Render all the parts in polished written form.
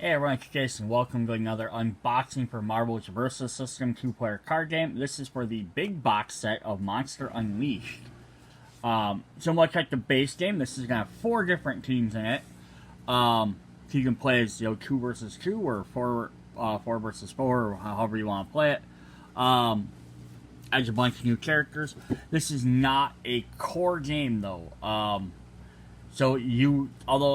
Hey everyone, it's Jason. Welcome to another unboxing for Marvel's Versus System 2-player card game. This is for the big box set of Monster Unleashed. So much like the base game, this is going to have 4 different teams in it. So you can play as 2 versus 2 or 4 versus 4, or however you want to play it. As a bunch of new characters. This is not a core game though. Although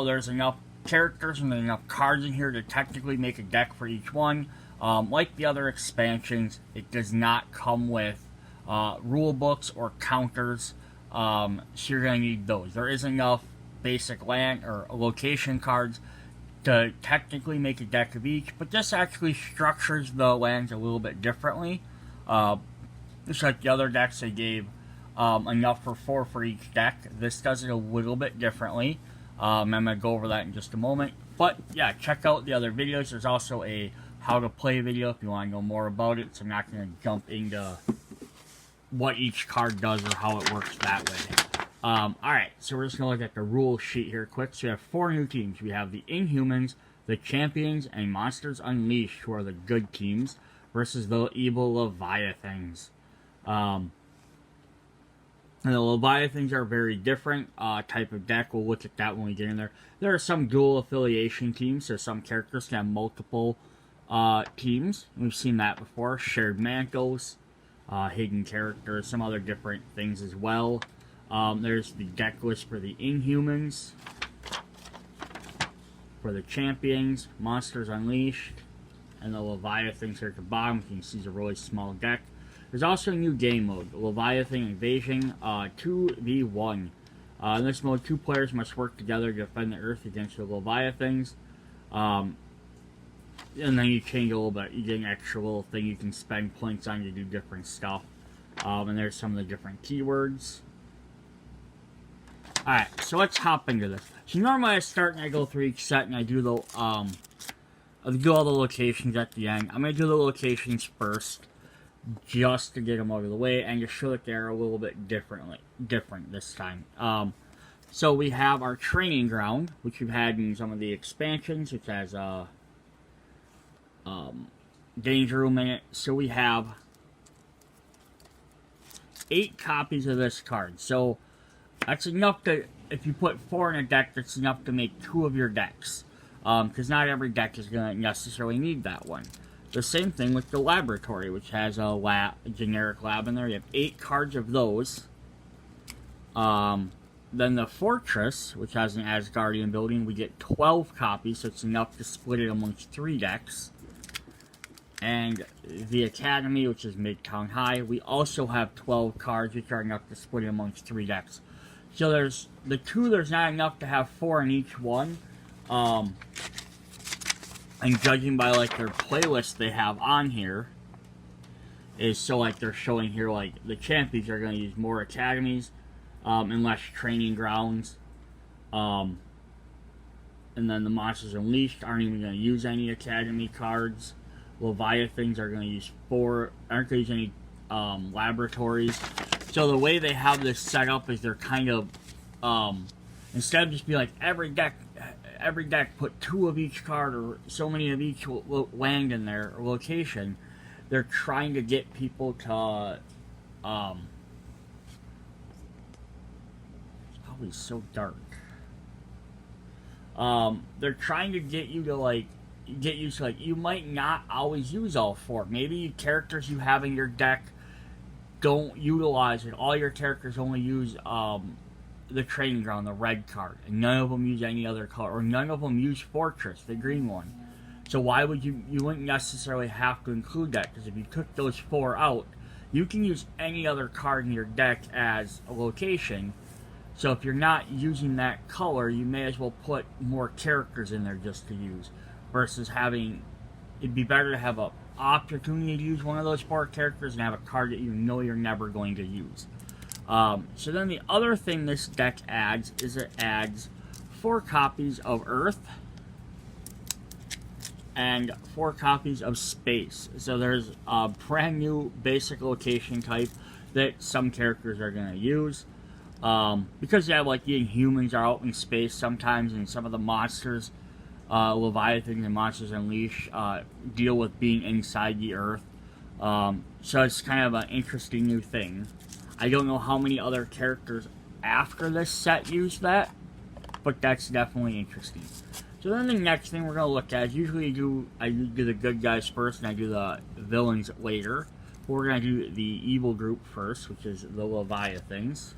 there's enough characters and enough cards in here to technically make a deck for each one. Like the other expansions, it does not come with rule books or counters, so you're going to need those. There is enough basic land or location cards to technically make a deck of each, but this actually structures the lands a little bit differently. Just like the other decks, they gave enough for 4 for each deck. This does it a little bit differently. I'm going to go over that in just a moment. But, yeah, check out the other videos. There's also a how to play video if you want to know more about it. So I'm not going to jump into what each card does or how it works that way. Alright, so we're just going to look at the rule sheet here quick. So we have 4 new teams. We have the Inhumans, the Champions, and Monsters Unleashed, who are the good teams, versus the evil Leviathons. And the Leviathons are very different type of deck. We'll look at that when we get in there. There are some dual affiliation teams, so some characters can have multiple teams. We've seen that before. Shared mantles, hidden characters, some other different things as well. There's the deck list for the Inhumans, for the Champions, Monsters Unleashed, and the Leviathons here at the bottom. You can see it's a really small deck. There's also a new game mode, Leviathan Invasion 2v1. In this mode, 2 players must work together to defend the Earth against the Leviathans. And then you change a little bit. You get an extra little thing you can spend points on to do different stuff. And there's some of the different keywords. Alright, so let's hop into this. So normally I start and I go through each set and I do all the locations at the end. I'm going to do the locations first, just to get them out of the way and to show that they're a little bit different this time. So we have our training ground, which we've had in some of the expansions, which has danger room in it. So we have 8 copies of this card. So that's enough to, if you put 4 in a deck, that's enough to make 2 of your decks. Because not every deck is going to necessarily need that one. The same thing with the laboratory, which has a generic lab in there. You have 8 cards of those. Then the fortress, which has an Asgardian building, we get 12 copies, so it's enough to split it amongst 3 decks. And the academy, which is Midtown High, we also have 12 cards, which are enough to split it amongst 3 decks. So there's not enough to have 4 in each one. And judging by, like, their playlist they have on here, is so, like, they're showing here, like, the champions are going to use more academies, and less training grounds. And then the Monsters Unleashed aren't even going to use any academy cards. Leviathans are going to use aren't going to use any, laboratories. So the way they have this set up is they're kind of, instead of just being like, every deck put 2 of each card or so many of each land in their location, they're trying to get people to, it's probably so dark. They're trying to get you to, like, you might not always use all 4. Maybe characters you have in your deck don't utilize it. All your characters only use, the training ground, the red card, and none of them use any other color, or none of them use Fortress, the green one. So why would you wouldn't necessarily have to include that, because if you took those 4 out, you can use any other card in your deck as a location. So if you're not using that color, you may as well put more characters in there just to use, versus it'd be better to have an opportunity to use one of those 4 characters and have a card that you know you're never going to use. So then the other thing this deck adds is it adds 4 copies of Earth and 4 copies of Space. So there's a brand new basic location type that some characters are going to use. Because, yeah, like the Inhumans are out in space sometimes, and some of the monsters Leviathans and Monsters Unleashed deal with being inside the Earth. So it's kind of an interesting new thing. I don't know how many other characters after this set use that, but that's definitely interesting. So then the next thing we're going to look at is usually I do the good guys first and I do the villains later. But we're going to do the evil group first, which is the Leviathans.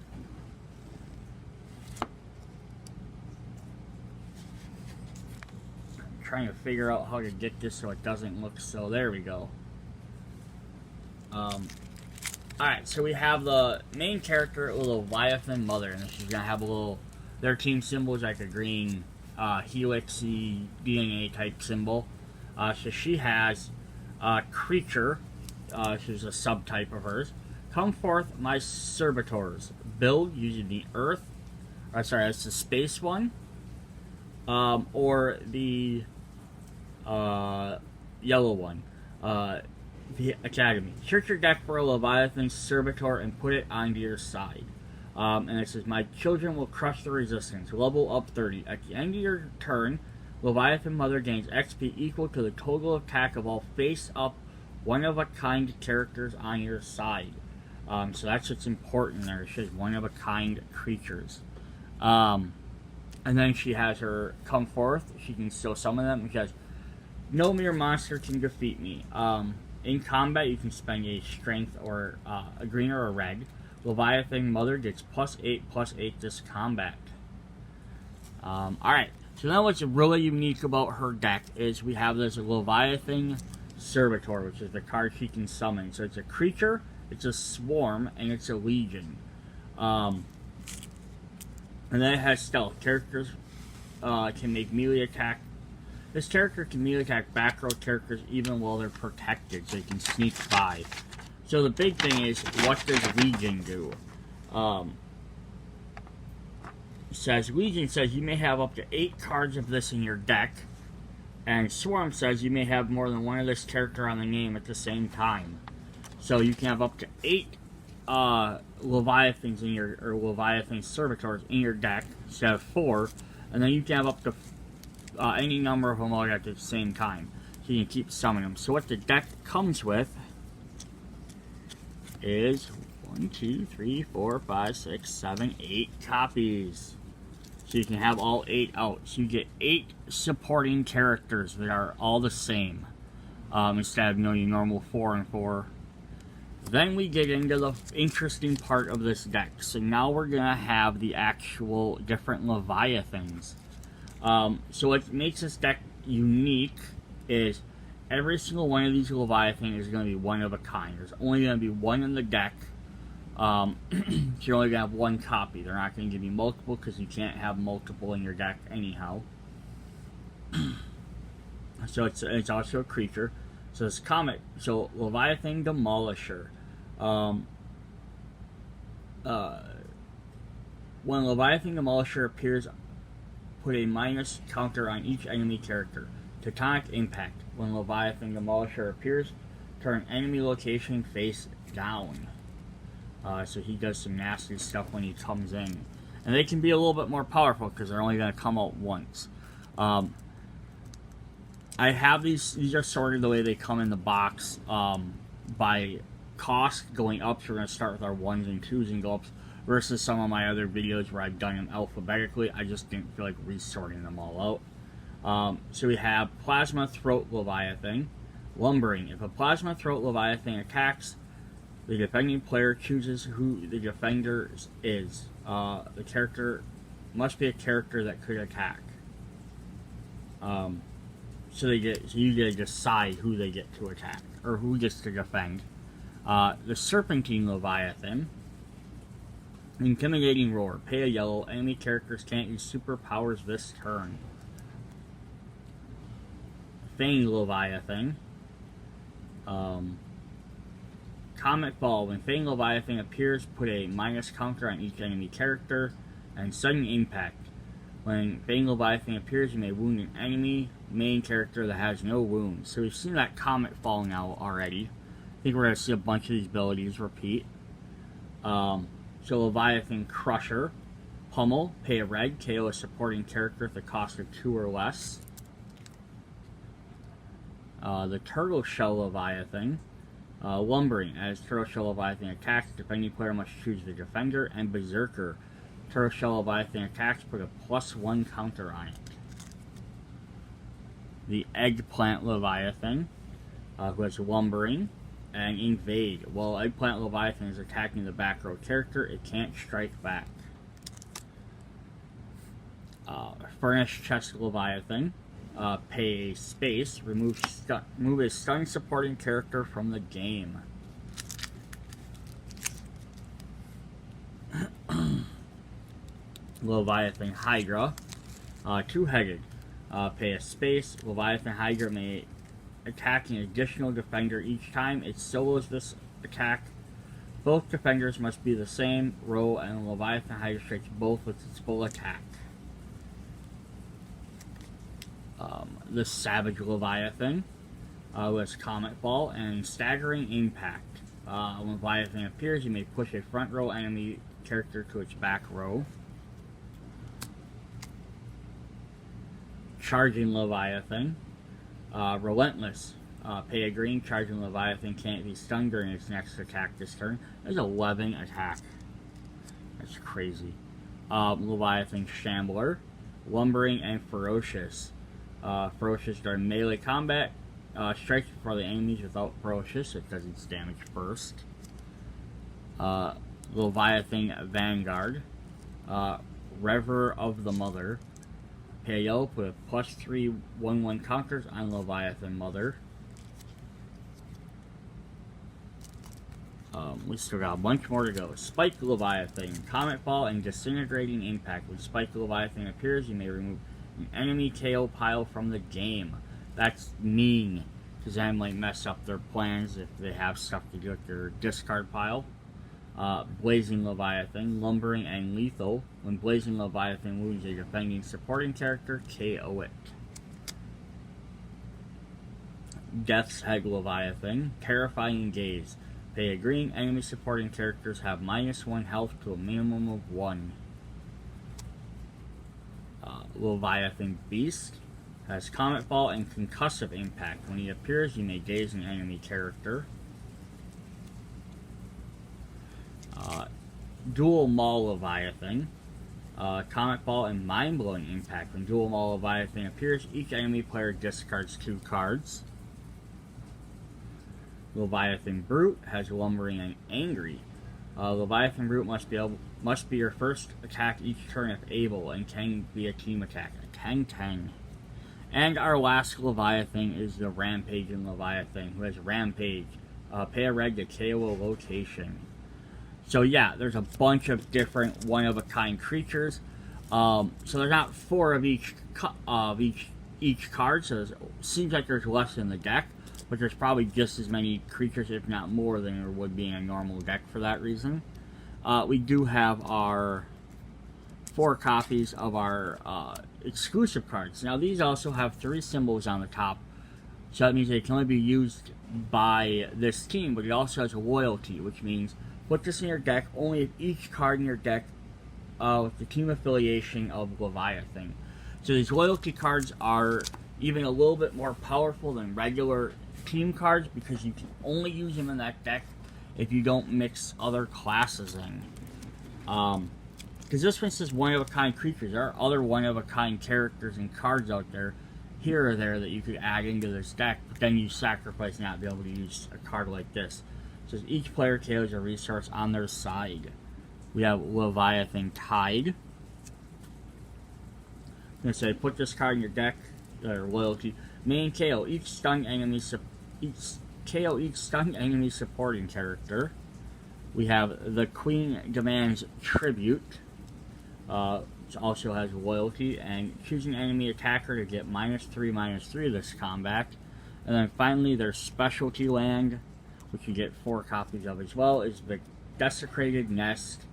I'm trying to figure out how to get this so it doesn't look so... There we go. Alright, so we have the main character, a Leviathan Mother, and she's going to have a little... Their team symbol is like a green helixy DNA type symbol. So she has creature, she's a subtype of hers. Come forth, my servitors. Build using the earth, sorry, that's the space one, or the yellow one, the academy. Search your deck for a Leviathan servitor and put it onto your side. And it says, my children will crush the resistance. Level up 30. At the end of your turn, Leviathan Mother gains XP equal to the total attack of all face-up, one-of-a-kind characters on your side. So that's what's important there. She has one-of-a-kind creatures. And then she has her come forth. She can still summon them because no mere monster can defeat me. In combat, you can spend a strength or a green or a red. Leviathan Mother gets +8/+8 this combat. Alright, so now what's really unique about her deck is we have this Leviathan Servitor, which is the card she can summon. So it's a creature, it's a swarm, and it's a legion. And then it has stealth. Characters can make melee attack. This character can melee attack back row characters even while they're protected, so you can sneak by. So the big thing is, what does Legion do? Legion says you may have up to 8 cards of this in your deck, and Swarm says you may have more than one of this character on the name at the same time. So you can have up to 8 Leviathans in your, or Leviathan Servitors in your deck instead of 4, and then you can have up to any number of them all at the same time. So you can keep summoning them. So what the deck comes with is 1, 2, 3, 4, 5, 6, 7, 8 copies. So you can have all 8 out. So you get 8 supporting characters that are all the same. Instead of, your normal 4 and 4. Then we get into the interesting part of this deck. So now we're going to have the actual different Leviathans. So what makes this deck unique is every single one of these Leviathan is going to be one of a kind. There's only going to be one in the deck. So you're only going to have one copy. They're not going to give you multiple because you can't have multiple in your deck anyhow. So it's also a creature. So it's comet. So Leviathan Demolisher. When Leviathan Demolisher appears, put a minus counter on each enemy character. Tectonic Impact. When Leviathan Demolisher appears, turn enemy location face down. So he does some nasty stuff when he comes in. And they can be a little bit more powerful because they're only going to come out once. I have these are sorted the way they come in the box by cost going up. So we're going to start with our 1s and 2s and go up, versus some of my other videos where I've done them alphabetically. I just didn't feel like resorting them all out. So we have Plasma Throat Leviathan. Lumbering. If a Plasma Throat Leviathan attacks, the defending player chooses who the defender is. The character must be a character that could attack. So you get to decide who they get to attack, or who gets to defend. The Serpentine Leviathan. Intimidating Roar. Pay a yellow. Enemy characters can't use superpowers this turn. Fang Leviathan. Comet Ball. When Fang Leviathan appears, put a minus counter on each enemy character. And Sudden Impact. When Fang Leviathan appears, you may wound an enemy main character that has no wounds. So we've seen that Comet Fall now already. I think we're going to see a bunch of these abilities repeat. So Leviathan Crusher. Pummel. Pay a red. KO a supporting character at the cost of 2 or less. The Turtle Shell Leviathan. Lumbering. As Turtle Shell Leviathan attacks, the defending player must choose the defender. And Berserker. Turtle Shell Leviathan attacks, put a +1 counter on it. The Eggplant Leviathan, who has Lumbering and Invade. While Eggplant Leviathan is attacking the back row character, it can't strike back. Furnace Chest Leviathan, pay a space, remove a stun supporting character from the game. Leviathan Hydra, two-headed, pay a space. Leviathan Hydra may attack an additional defender each time it solos this attack. Both defenders must be the same row, and Leviathan Hydra strikes both with its full attack. The Savage Leviathan, with Comet Ball and Staggering Impact. When Leviathan appears, you may push a front row enemy character to its back row. Charging Leviathan, Relentless. Pay a green. Charging Leviathan can't be stunned during its next attack this turn. There's 11 attack. That's crazy. Leviathan Shambler, Lumbering and Ferocious. Ferocious during melee combat. Strikes before the enemies without Ferocious. It does its damage first. Leviathan Vanguard, Rever of the Mother. Pay a yellow, put a +3 1/1 counters on Leviathan Mother. We still got a bunch more to go. Spike Leviathan, Comet Ball and Disintegrating Impact. When Spike Leviathan appears, you may remove an enemy KO pile from the game. That's mean, because that might mess up their plans if they have stuff to do with their discard pile. Blazing Leviathan, Lumbering and Lethal. When Blazing Leviathan wounds a defending supporting character, KO it. Death's Head Leviathan, Terrifying Gaze. Pay a green. Enemy supporting characters have -1 health to a minimum of 1. Leviathan Beast has Comet Ball and Concussive Impact. When he appears, you may daze an enemy character. Dual Maul Leviathan, Comet Ball and Mind-Blowing Impact. When Dual Maul Leviathan appears, each enemy player discards 2 cards. Leviathan Brute has Lumbering and Angry. Leviathan Brute must be your first attack each turn if able, and can be a team attack. A 10/10. And our last Leviathan is the Rampaging Leviathan, who has Rampage. Pay a red to KO a location. So yeah, there's a bunch of different one-of-a-kind creatures. So there's not 4 of each card, so it seems like there's less in the deck, but there's probably just as many creatures, if not more, than there would be in a normal deck for that reason. We do have our 4 copies of our exclusive cards. Now these also have 3 symbols on the top, so that means they can only be used by this team, but it also has a loyalty, which means put this in your deck only if each card in your deck with the team affiliation of Leviathan. So these loyalty cards are even a little bit more powerful than regular team cards, because you can only use them in that deck if you don't mix other classes in. Because this one says one-of-a-kind creatures. There are other one-of-a-kind characters and cards out there, here or there, that you could add into this deck, but then you sacrifice not be able to use a card like this. It says each player carries a resource on their side. We have Leviathan Tide. I'm going to say, put this card in your deck, or loyalty. Main KO each stunned enemy supporting character. We have the Queen Demands Tribute, which also has loyalty, and choose an enemy attacker to get -3/-3 this combat. And then finally, their specialty land, which you get 4 copies of as well, is the Desecrated Nest,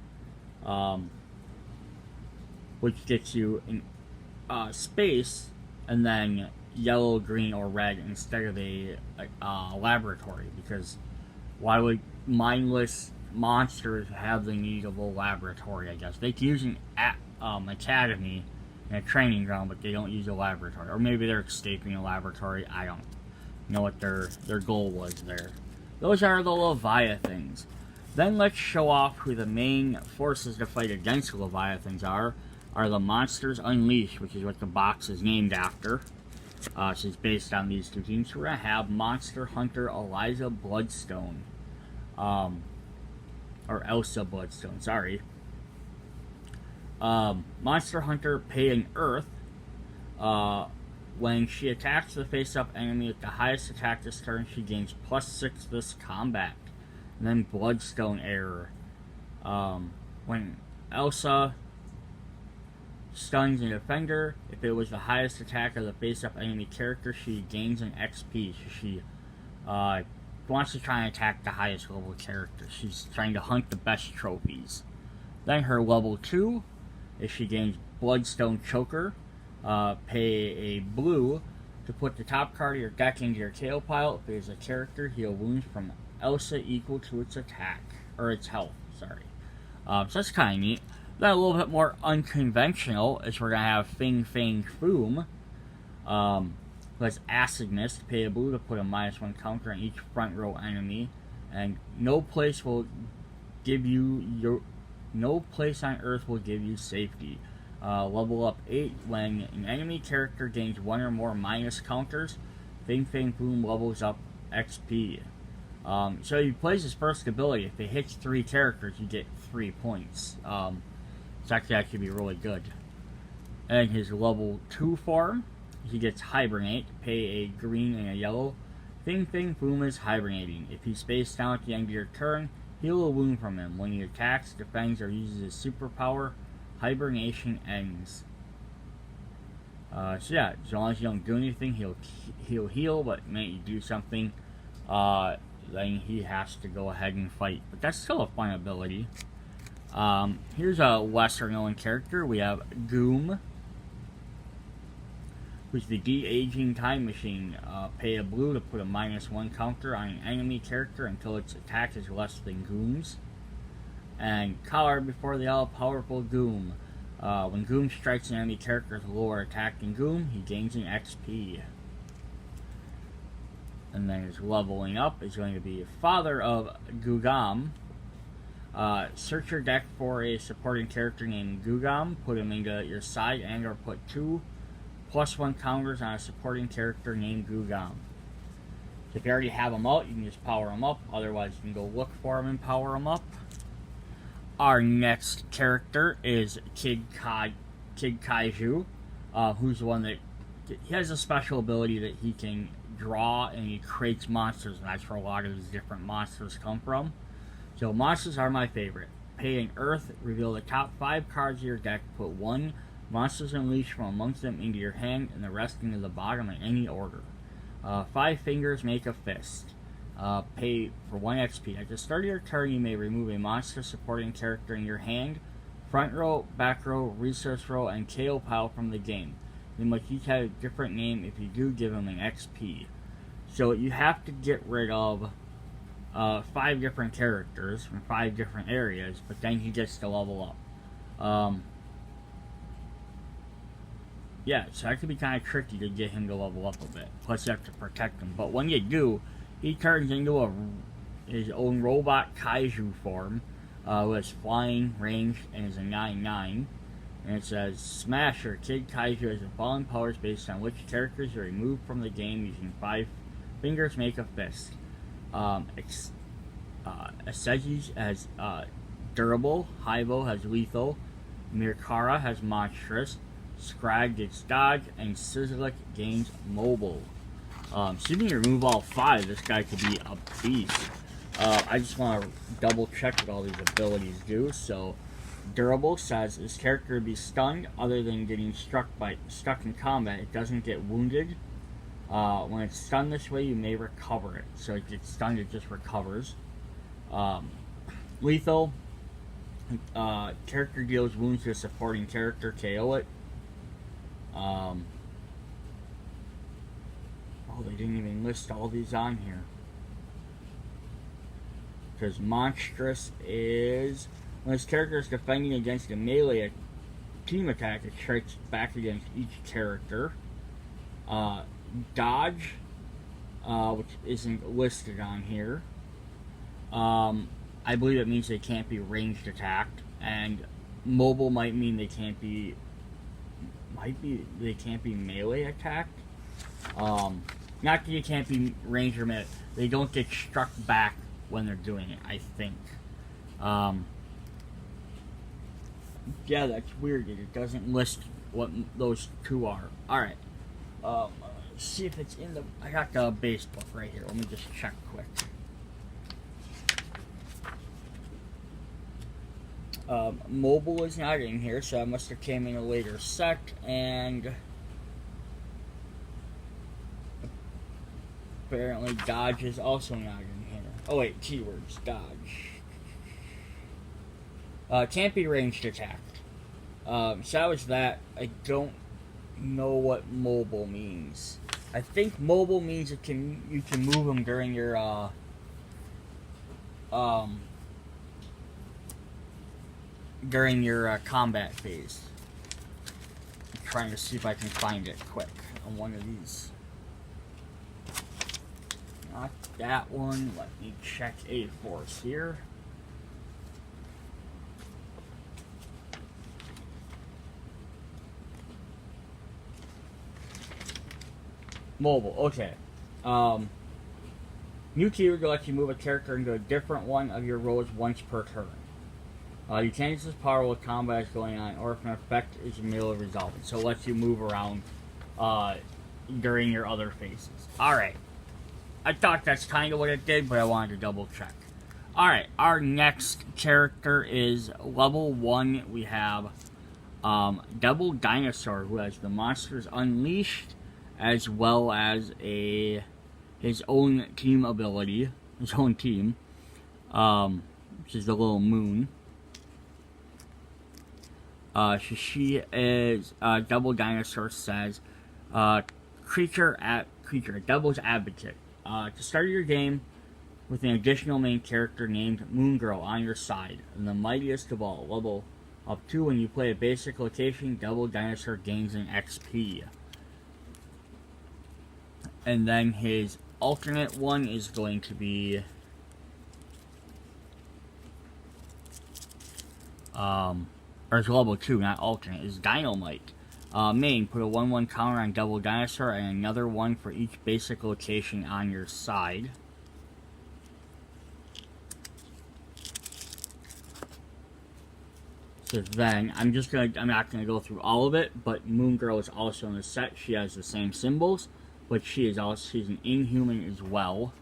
which gets you in space, and then yellow, green, or red instead of a laboratory, because why would mindless monsters have the need of a laboratory? I guess they can use an academy and a training ground, but they don't use a laboratory, or maybe they're escaping a laboratory. I don't know. know what their goal was there. Those are the Leviathons. Then let's show off who the main forces to fight against the Leviathons are the Monsters Unleashed, which is what the box is named after. So it's based on these two teams. We're going to have Monster Hunter Eliza Bloodstone. Or Elsa Bloodstone, sorry. Monster Hunter Paying Earth. When she attacks the face-up enemy with the highest attack this turn, she gains +6 this combat. And then Bloodstone Error. When Elsa stuns a defender, if it was the highest attack of the face-up enemy character, she gains an XP. So she wants to try and attack the highest level character. She's trying to hunt the best trophies. Then her level 2, if she gains Bloodstone Choker, pay a blue to put the top card of your deck into your KO pile. If it is a character, heal wounds from Elsa equal to its attack, or its health, sorry. So that's kind of neat. Then a little bit more unconventional is we're going to have Fing Fang Foom. Who has Acidness, pay a blue to put a -1 counter on each front row enemy. And no place on Earth will give you safety. Level up 8, when an enemy character gains 1 or more minus counters, Fing Fang Boom levels up XP. So he plays his first ability. If it hits 3 characters, you get 3 points. It's actually be really good. And his level 2 form, he gets Hibernate, pay a green and a yellow. Fing Fang Boom is hibernating. If he's face down at the end of your turn, heal a wound from him. When he attacks, defends, or uses his superpower, hibernation ends. So yeah, as long as you don't do anything, he'll heal, but the minute you do something, then he has to go ahead and fight. But that's still a fun ability. Here's a lesser known character. We have Goom, who's the de-aging time machine. Pay a blue to put a -1 counter on an enemy character until its attack is less than Goom's. And Collar before the all-powerful Goom. When Goom strikes an enemy character with a lower attack than Goom, he gains an XP. And then his leveling up is going to be Father of Gugam. Search your deck for a supporting character named Gugam. Put him into your side and or put 2 +1 counters on a supporting character named Gugam. So if you already have him out, you can just power him up. Otherwise, you can go look for him and power him up. Our next character is Kid Kaiju, who's the one that he has a special ability that he can draw and he creates monsters, and that's where a lot of these different monsters come from. So monsters are my favorite. Pay an Earth, reveal the top 5 cards of your deck, put 1 Monsters Unleashed from amongst them into your hand, and the rest into the bottom in any order. 5 fingers make a fist. Pay for 1 XP. At the start of your turn, you may remove a monster supporting character in your hand, front row, back row, resource row, and KO pile from the game. They must each have a different name. If you do, give them an XP. So you have to get rid of 5 different characters from 5 different areas, but then he gets to level up. Yeah, so that could be kind of tricky to get him to level up a bit. Plus you have to protect him. But when you do, he turns into his own robot kaiju form, who has flying, ranged, and is a 9/9. And it says, Smasher, Kid Kaiju has the following powers based on which characters are removed from the game using 5 fingers make a fist. Asagi's has durable, Hybo has lethal, Mirkara has monstrous, Scrag gets dodge, and Sizzlick gains mobile. So you can remove all 5, this guy could be a beast. I just want to double check what all these abilities do. So durable says this character would be stunned other than getting stuck in combat. It doesn't get wounded. When it's stunned this way, you may recover it. So it gets stunned, it just recovers. Lethal, character deals wounds to a supporting character, KO it. Oh, they didn't even list all these on here. Because monstrous is when this character is defending against a melee team attack, it strikes back against each character. Dodge which isn't listed on here. I believe it means they can't be ranged attacked, and mobile might mean they can't be melee attacked. Not that you can't be ranged or melee. They don't get struck back when they're doing it, I think. Yeah, that's weird. It doesn't list what those two are. Alright. Let's see if it's in the... I got the base book right here. Let me just check quick. Mobile is not in here, so I must have came in a later set, and... apparently dodge is also not in here. Oh wait, keywords. Dodge. Can't be ranged attacked. So that was that. I don't know what mobile means. I think mobile means you can move them during your combat phase. I'm trying to see if I can find it quick on one of these. Not that one. Let me check A-Force here. Mobile, okay. New keyword lets you move a character into a different one of your roles once per turn. You can use this power while combat is going on, or if an effect is immediately resolved. So it lets you move around during your other phases. Alright. I thought that's kind of what it did, but I wanted to double check. Alright, our next character is level 1. We have Double Dinosaur, who has the Monsters Unleashed, as well as his own team ability, his own team, which is the little moon. She is Double Dinosaur says, creature, Devil's Advocate. To start your game with an additional main character named Moon Girl on your side, and the mightiest of all, level up 2. When you play a basic location, Double Dinosaur gains an XP. And then his alternate one is going to be or it's level 2, not alternate, is Dynamite. Main, put a 1/1 counter on Double Dinosaur and another one for each basic location on your side. So then, I'm not gonna go through all of it, but Moon Girl is also in the set. She has the same symbols, but she's an Inhuman as well.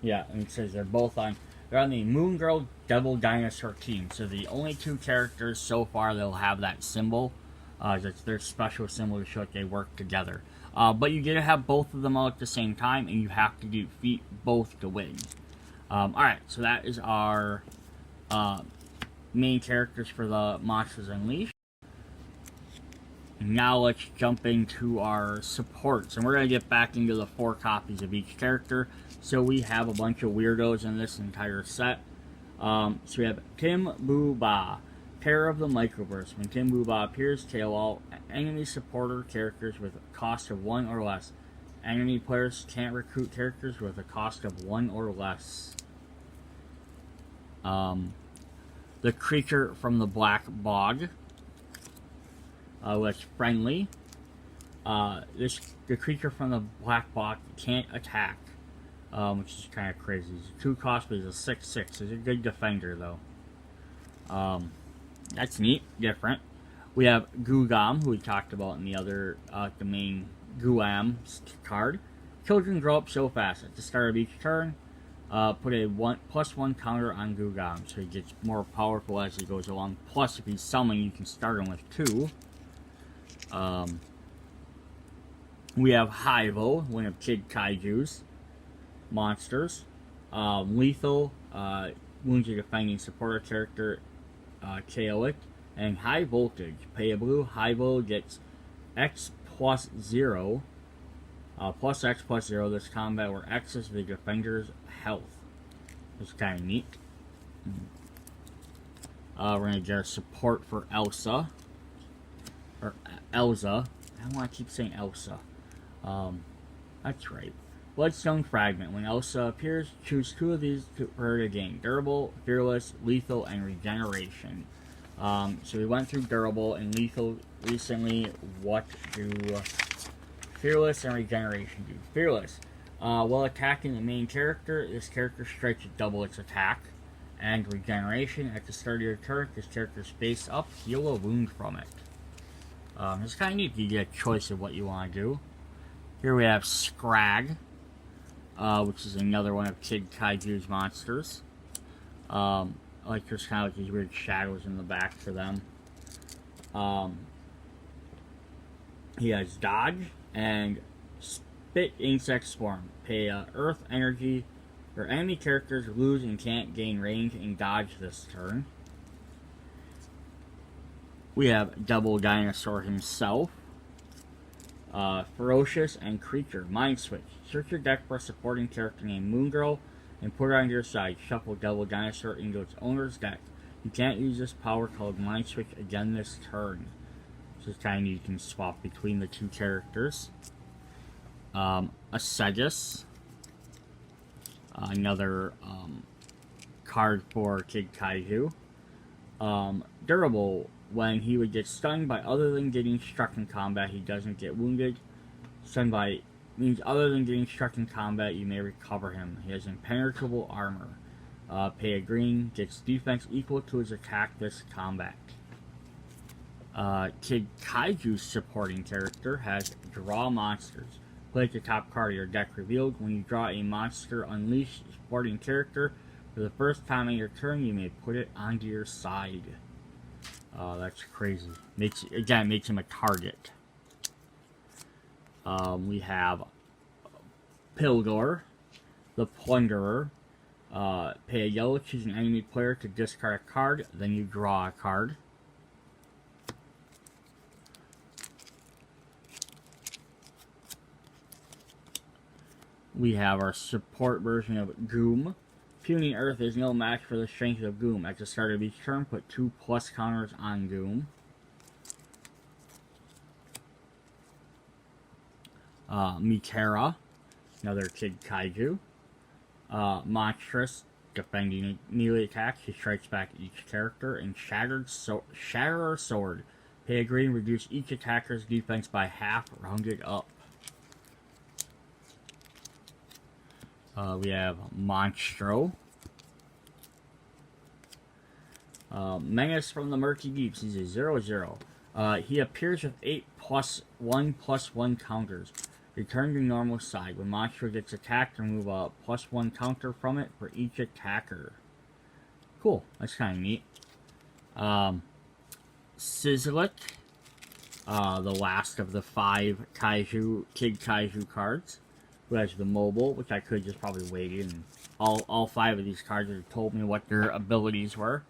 Yeah, and it says they're on the Moon Girl Double Dinosaur team. So the only two characters so far that'll have that symbol. That's their special symbol to show that they work together. But you get to have both of them all at the same time, and you have to defeat both to win. Alright, so that is our main characters for the Monsters Unleashed. Now let's jump into our supports, and we're going to get back into the 4 copies of each character. So we have a bunch of weirdos in this entire set. So we have Tim Boo Ba, Pair of the Microverse. When Tim Boo Ba appears, tail all enemy supporter characters with a cost of 1 or less. Enemy players can't recruit characters with a cost of 1 or less. The Creature from the Black Bog. Was friendly. The Creature from the Black Bog can't attack, which is kind of crazy. It's 2 cost, but he's a 6/6. He's a good defender, though. That's neat, different. We have Gugam, who we talked about in the other, the main Guam card. Children grow up so fast. At the start of each turn, put a +1 counter on Gugam, so he gets more powerful as he goes along. Plus, if he's summoned, you can start him with 2. We have Hivo, one of Kid Kaiju's monsters. Lethal, wounds your defending supporter character, KO it. And High Voltage, pay a blue. Hivo gets X plus 0, plus X plus 0 this combat, where X is the defender's health. It's kind of neat. We're going to get our support for Elsa. Or Elsa. I don't want to keep saying Elsa. That's right. Bloodstone Fragment. When Elsa appears, choose 2 of these for her to gain. Durable, Fearless, Lethal, and Regeneration. So we went through Durable and Lethal recently. What do Fearless and Regeneration do? Fearless. While attacking the main character, this character strikes double its attack. And Regeneration. At the start of your turn, this character's face up, heal a wound from it. It's kind of neat. You get a choice of what you want to do. Here we have Scrag, which is another one of Kid Kaiju's monsters. Like there's kind of like these weird shadows in the back for them. He has Dodge and Spit Insect Swarm. Pay Earth Energy. Your enemy characters lose and can't gain range and dodge this turn. We have Double Dinosaur himself. Ferocious and Creature. Mind Switch. Search your deck for a supporting character named Moon Girl and put it on your side. Shuffle Double Dinosaur into its owner's deck. You can't use this power called Mind Switch again this turn. So it's kind of neat. You can swap between the 2 characters. Asagus. Another card for Kid Kaiju. Durable. When he would get stunned by other than getting struck in combat, he doesn't get wounded. Stunned by means other than getting struck in combat, you may recover him. He has impenetrable armor. Pay a green, gets defense equal to his attack this combat. Kid Kaiju's supporting character has Draw Monsters. Play the top card of your deck revealed. When you draw a monster unleashed supporting character, for the first time on your turn, you may put it onto your side. That's crazy. Makes him a target. We have Pilgor, the Plunderer. Pay a yellow, choose an enemy player to discard a card, then you draw a card. We have our support version of Goom. Puny Earth is no match for the strength of Goom. At the start of each turn, put 2 plus counters on Goom. Mikera, another Kid Kaiju. Monstrous, defending melee attacks. She strikes back each character. And Shatterer Sword. Pay a green, reduce each attacker's defense by half, rounded up. We have Monstro. Menace from the Murky Deeps. He's a 0/0. He appears with 8 +1/+1 counters. Return to normal side. When Monstro gets attacked, remove a +1 counter from it for each attacker. Cool. That's kind of neat. Sizzlick. The last of the 5 Kid Kaiju cards. Who has the mobile, which I could just probably waited, and all 5 of these cards have told me what their abilities were.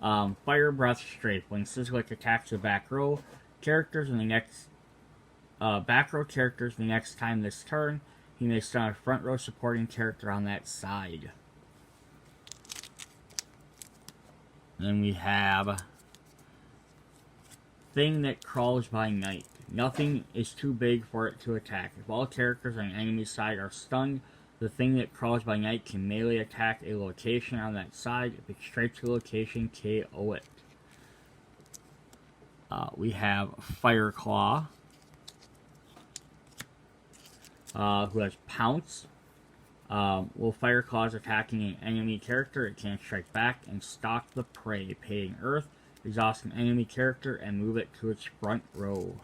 Fire Breath Strafe. When Sizzlick attacks the back row characters in the next the next time this turn, he may stun a front row supporting character on that side. Then we have Thing that Crawls by Night. Nothing is too big for it to attack. If all characters on the enemy side are stunned, the Thing that Crawls by Night can melee attack a location on that side. If it strikes a location, KO it. We have Fireclaw, who has Pounce. While Fireclaw is attacking an enemy character, it can strike back and stalk the prey. Paying Earth, exhaust an enemy character, and move it to its front row.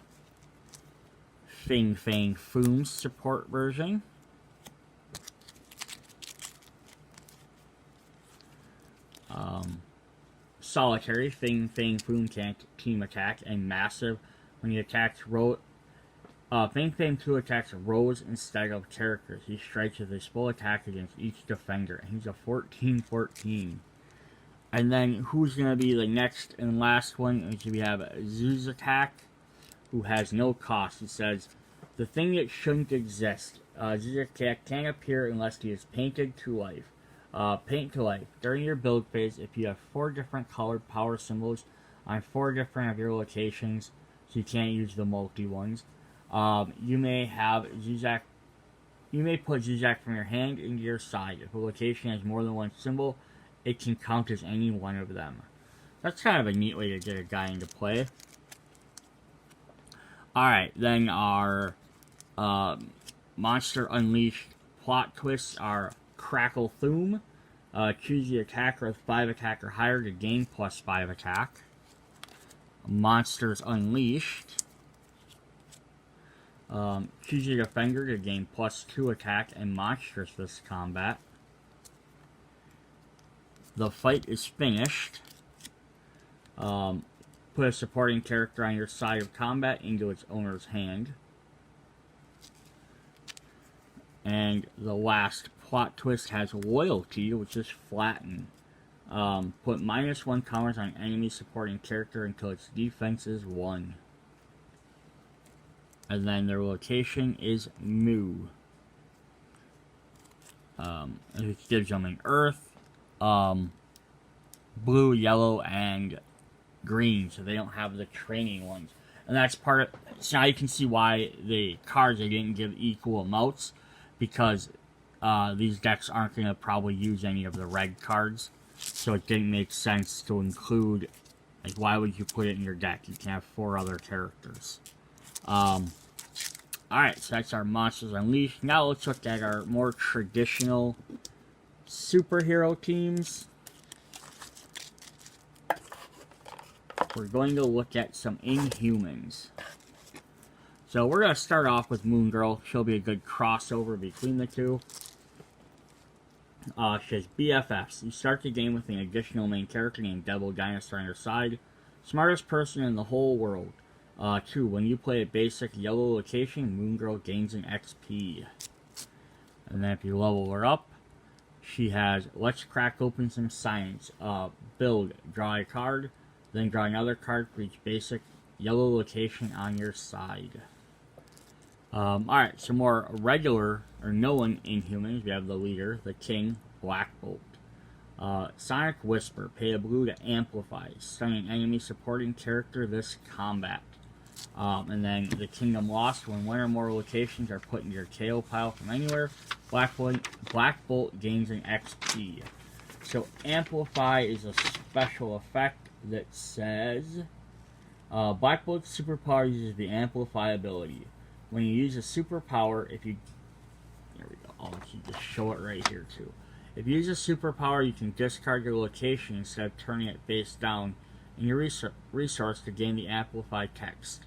Fing Fang Foom's support version. Solitary. Fing Fang Foom can't team attack and massive. When he attacks Fing Fang 2 attacks rows instead of characters. He strikes with his full attack against each defender. And he's a 14/14. And then who's going to be the next and last one? We have Zeus Attack, who has no cost. It says, the thing that shouldn't exist. Zeus Attack can't appear unless he is painted to life. Paint to life. During your build phase, if you have 4 different colored power symbols on 4 different of your locations, so you can't use the multi ones, you may have Zuzak. You may put Zuzak from your hand into your side. If a location has more than one symbol, it can count as any one of them. That's kind of a neat way to get a guy into play. Alright, then our Monster Unleashed plot twists are Crackle Thoom. Choose the attacker with 5 attack or higher to gain plus 5 attack. Monsters Unleashed. Choose your defender to gain plus 2 attack and monsters this combat. The fight is finished. Put a supporting character on your side of combat into its owner's hand. And the last plot twist has loyalty, which is flatten. Put -1 counters on enemy supporting character until its defense is 1. And then their location is Moo. It gives them an earth, blue, yellow, and green, so they don't have the training ones. And that's part of, so now you can see why the cards they didn't give equal amounts, because these decks aren't going to probably use any of the red cards, so it didn't make sense to include, like, why would you put it in your deck? You can have 4 other characters. Alright, so that's our Monsters Unleashed. Now let's look at our more traditional superhero teams. We're going to look at some Inhumans. So we're going to start off with Moon Girl. She'll be a good crossover between the two. She has BFFs. You start the game with an additional main character named Devil Dinosaur on your side. Smartest person in the whole world. 2. When you play a basic yellow location, Moon Girl gains an XP. And then if you level her up, she has Let's Crack Open Some Science. Build, draw a card, then draw another card for each basic yellow location on your side. Alright, some more regular, or known Inhumans. We have the leader, the King, Black Bolt. Sonic Whisper, pay a blue to amplify. Stun an enemy supporting character this combat. And then the Kingdom Lost, when 1 or more locations are put into your KO pile from anywhere, Black Bolt gains an XP. So Amplify is a special effect that says, Black Bolt's superpower uses the Amplify ability. When you use a superpower, if you, there we go, I'll actually just show it right here too. If you use a superpower, you can discard your location instead of turning it face down in your resource to gain the Amplify text.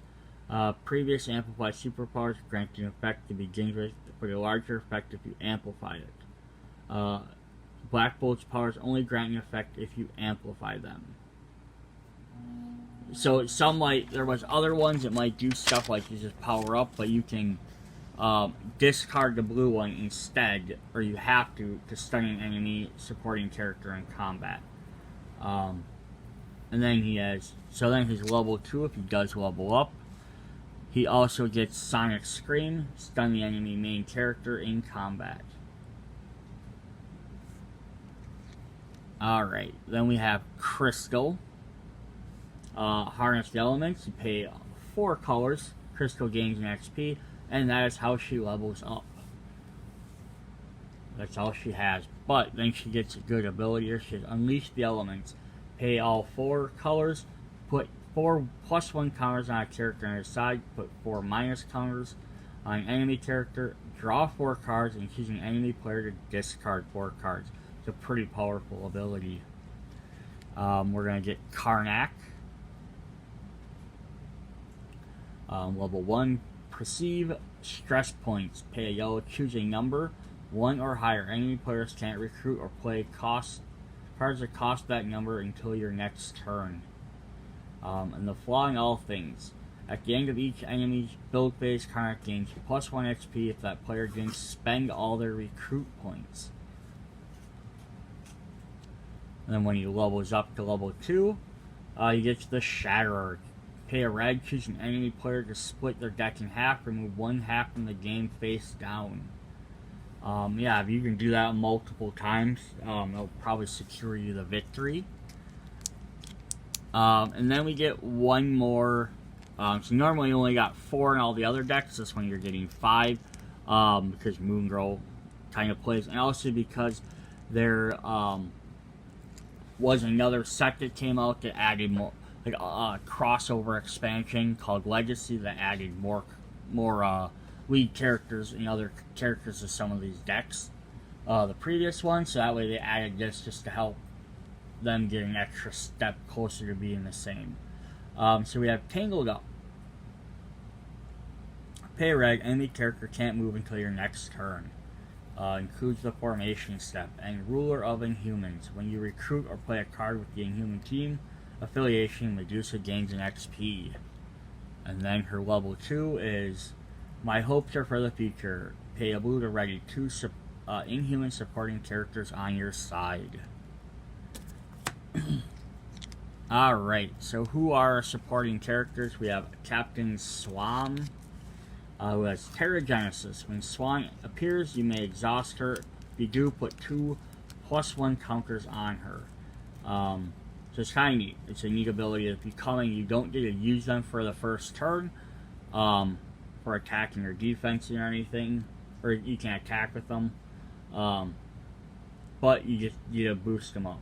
Previous Amplify superpowers grant an effect to begin with a larger effect if you amplified it. Black Bolt's powers only grant an effect if you amplify them. So some might, there was other ones that might do stuff like you just power up, but you can discard the blue one instead, or you have to stun an enemy supporting character in combat. And then he has, so then he's level 2 if he does level up. He also gets Sonic Scream, stun the enemy main character in combat. Alright, then we have Crystal. Harness the elements, you pay 4 colors, Crystal gains an XP, and that is how she levels up. That's all she has. But then she gets a good ability here. She has Unleash the Elements. Pay all 4 colors, put 4 +1 counters on a character on her side, put 4 minus counters on an enemy character, draw 4 cards, and choose an enemy player to discard 4 cards. It's a pretty powerful ability. We're going to get Karnak. Level 1, Perceive Stress Points. Pay a yellow, choose a number, 1 or higher. Enemy players can't recruit or play cards that cost that number until your next turn. And the flaw in all things. At the end of each enemy's build phase, Karnak gains +1 XP if that player didn't spend all their recruit points. And then when he levels up to level 2, you get the Shatterer. Pay a red, choose an enemy player to split their deck in half, remove 1 half from the game face down. Yeah, if you can do that multiple times, it'll probably secure you the victory. And then we get one more. So normally you only got 4 in all the other decks. This one you're getting 5, because Moon Girl kind of plays, and also because there was another set that came out that added more, like a crossover expansion called Legacy that added more lead characters and other characters to some of these decks. The previous one, so that way they added this just to help them get an extra step closer to being the same. So we have Tangled Up. Pay reg, enemy character can't move until your next turn. Includes the formation step. And Ruler of Inhumans. When you recruit or play a card with the Inhuman team affiliation, Medusa gains an XP. And then her level 2 is My Hopes Are for the Future. Pay a blue to ready 2 Inhuman supporting characters on your side. Alright, so who are our supporting characters? We have Captain Swan, who has Terragenesis. When Swan appears, you may exhaust her. If you do, put 2 +1 counters on her. So it's kind of neat. It's a neat ability. If you come in, you don't get to use them for the first turn, for attacking or defense or anything, or you can attack with them, but you just get to boost them up.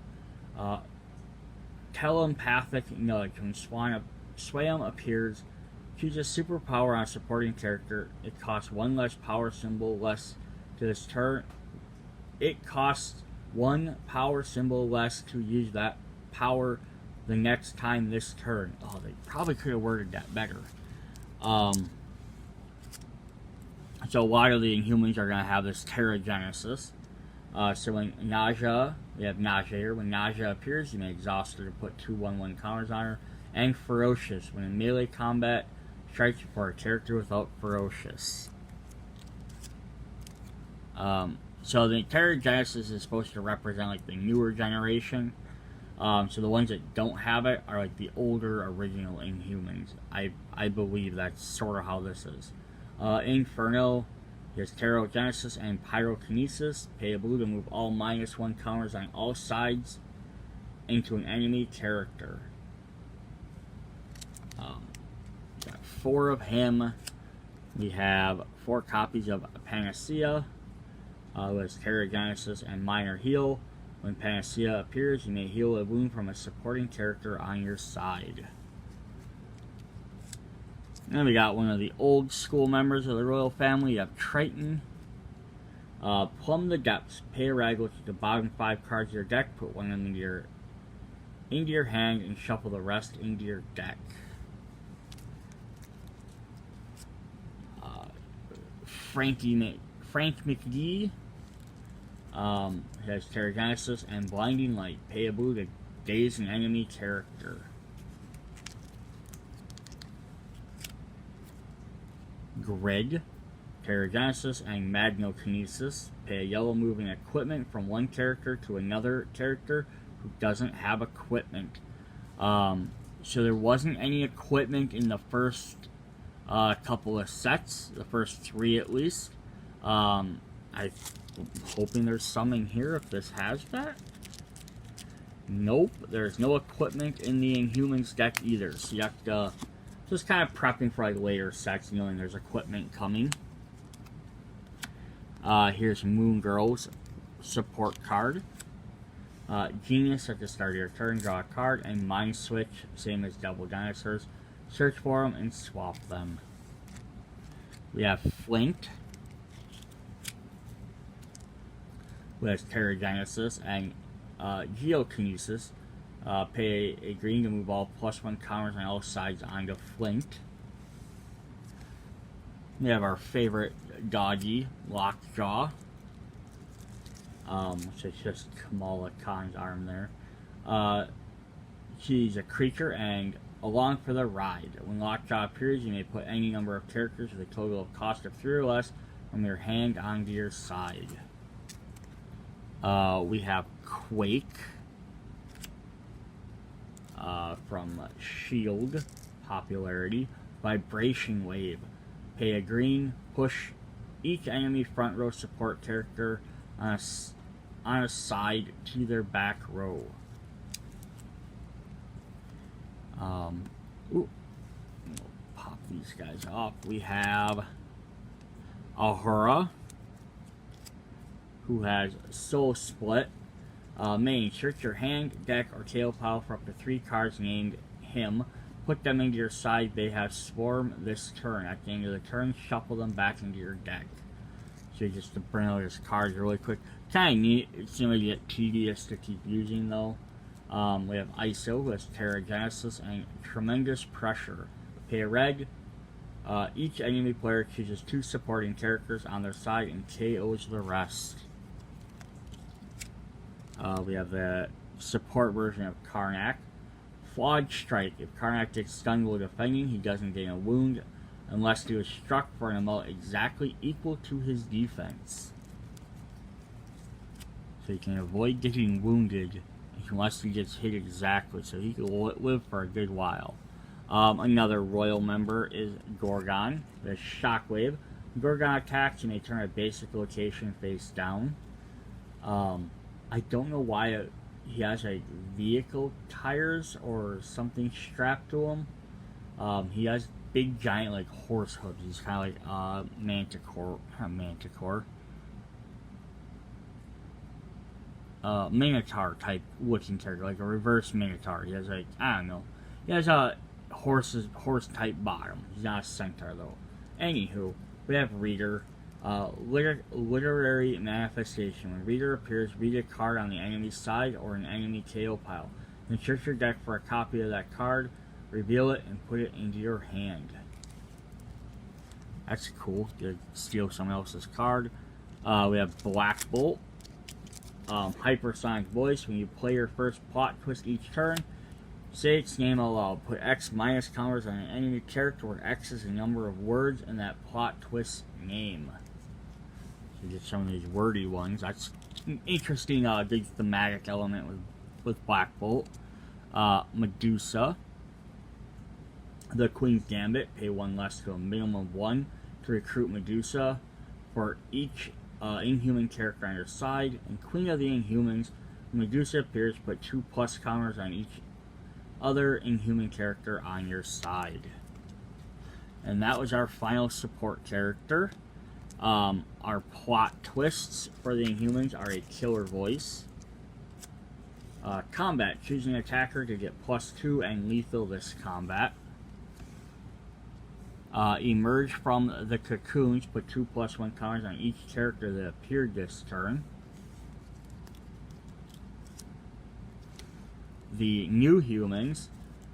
Telepathic Nudge. When Swam appears, choose a superpower on a supporting character. It costs 1 less power symbol less to this turn. It costs 1 power symbol less to use that power the next time this turn. Oh, they probably could have worded that better. So a lot of the Inhumans are going to have this Terragenesis. So when Nausea, we have Nausea here. When Nausea appears, you may exhaust her to put 2 1/1 counters on her. And Ferocious. When in melee combat, strikes for a character without Ferocious. So the Terragenesis is supposed to represent like the newer generation. So the ones that don't have it are like the older original Inhumans. I believe that's sort of how this is. Inferno. There's Terragenesis and Pyrokinesis. Pay a blue to move all -1 counters on all sides into an enemy character. Got 4 of him. We have 4 copies of Panacea. With Terragenesis and Minor Heal. When Panacea appears, you may heal a wound from a supporting character on your side. Then we got one of the old school members of the royal family. You have Triton. Plumb the Depths. Pay a rag, look at the bottom 5 cards of your deck, put one into your hand, and shuffle the rest into your deck. Frank McGee has Terragenesis and Blinding Light. Pay a blue to daze an enemy character. Greg, Terragenesis and Magnokinesis. Pay a yellow, moving equipment from one character to another character who doesn't have equipment. So there wasn't any equipment in the first couple of sets, the first 3 at least. I'm hoping there's some in here if this has that. Nope, there's no equipment in the Inhumans deck either, so you have to just kind of prepping for like later sets, knowing there's equipment coming. Here's Moon Girl's support card. Genius, at the start of your turn, draw a card, and Mind Switch, same as Double Dinosaurs. Search for them and swap them. We have Flint, who has Terragenesis and Geokinesis. Pay a green to move all +1 counters on all sides onto Flint. We have our favorite doggy, Lockjaw. Which is just Kamala Khan's arm there. She's a creature and along for the ride. When Lockjaw appears, you may put any number of characters with a total of cost of 3 or less from your hand onto your side. We have Quake from Shield popularity. Vibration Wave. Pay a green, push each enemy front row support character on a side to their back row. We'll pop these guys off. We have Ahura, who has Soul Split. May insert your hand, deck, or tail pile for up to 3 cards named him. Put them into your side. They have Swarm this turn. At the end of the turn, shuffle them back into your deck. So just to bring out his cards really quick. Kind of neat. It's going to get tedious to keep using though. We have ISO, who has Terragenesis and Tremendous Pressure. Pay a red. Each enemy player chooses 2 supporting characters on their side and KOs the rest. We have the support version of Karnak. Flawed Strike. If Karnak gets stunned while defending, he doesn't gain a wound unless he was struck for an amount exactly equal to his defense. So he can avoid getting wounded unless he gets hit exactly, so he can live for a good while. Another royal member is Gorgon. The Shockwave. Gorgon attacks and they turn a basic location face down. I don't know why he has like vehicle tires or something strapped to him. He has big giant like horse hooves. He's kind of like Minotaur type looking character, like a reverse Minotaur. He has like, I don't know. He has a horse type bottom. He's not a centaur though. Anywho, we have Reader. Literary Manifestation. When Reader appears, read a card on the enemy's side or an enemy KO pile. Insert your deck for a copy of that card, reveal it, and put it into your hand. That's cool. You steal someone else's card. We have Black Bolt. Hypersonic Voice. When you play your first plot twist each turn, say its name aloud. Put X minus counters on an enemy character where X is the number of words in that plot twist's name. So get some of these wordy ones. That's an interesting big thematic element with Black Bolt. Medusa. The Queen's Gambit. Pay 1 less to a minimum of 1 to recruit Medusa for each Inhuman character on your side. And Queen of the Inhumans. When Medusa appears, put 2+ counters on each other Inhuman character on your side. And that was our final support character. Our plot twists for the Inhumans are a Killer Voice. Combat. Choose an attacker to get +2 and lethal this combat. Emerge from the cocoons. Put 2+1 counters on each character that appeared this turn. The New Humans.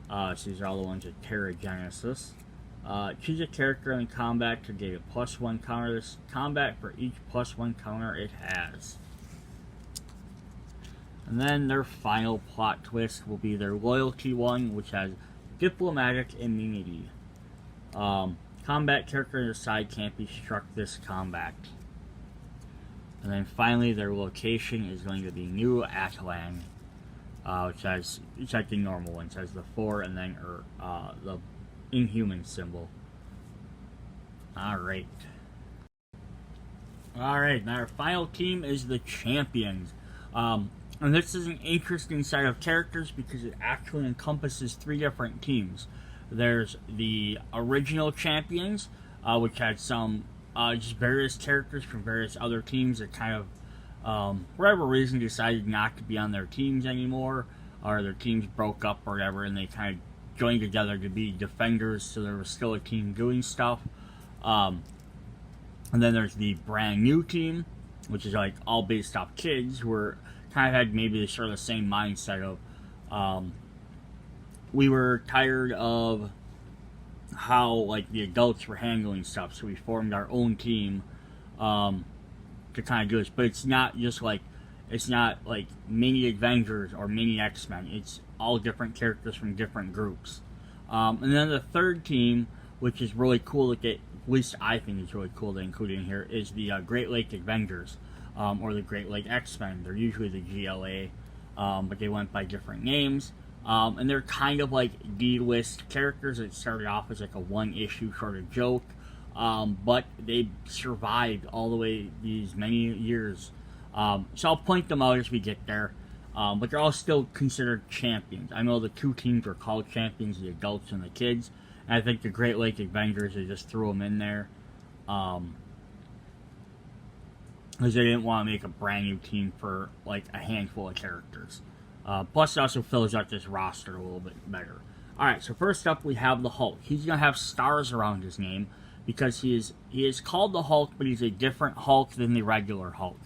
So these are all the ones with Terragenesis. Choose a character in combat to get a +1 counter this combat for each +1 counter it has. And then their final plot twist will be their loyalty one, which has diplomatic immunity. Combat character on your side can't be struck this combat. And then finally their location is going to be New Atlan. Which has, it's like the normal one. It has the 4 and then the Inhuman symbol. Alright. Alright, now our final team is the Champions. And this is an interesting set of characters because it actually encompasses 3 different teams. There's the original Champions, which had some just various characters from various other teams that kind of for whatever reason decided not to be on their teams anymore, or their teams broke up or whatever, and they kind of joined together to be defenders, so there was still a team doing stuff. And then there's the brand new team, which is like all based off kids who were kind of had maybe sort of the same mindset of we were tired of how like the adults were handling stuff, so we formed our own team to kind of do this. But it's not just like, it's not like mini Avengers or mini X-Men. It's all different characters from different groups. And then the third team, which is really cool to get, at least I think is really cool to include in here, is the Great Lake Avengers, or the Great Lake X-Men. They're usually the GLA, but they went by different names. And they're kind of like D-list characters that started off as like a one-issue sort of joke. but they survived all the way these many years. So I'll point them out as we get there. But they're all still considered champions. I know the two teams are called champions, the adults and the kids. And I think the Great Lake Avengers, they just threw them in there. Because they didn't want to make a brand new team for like a handful of characters. Plus, it also fills out this roster a little bit better. Alright, so first up we have the Hulk. He's going to have stars around his name because he is called the Hulk, but he's a different Hulk than the regular Hulk.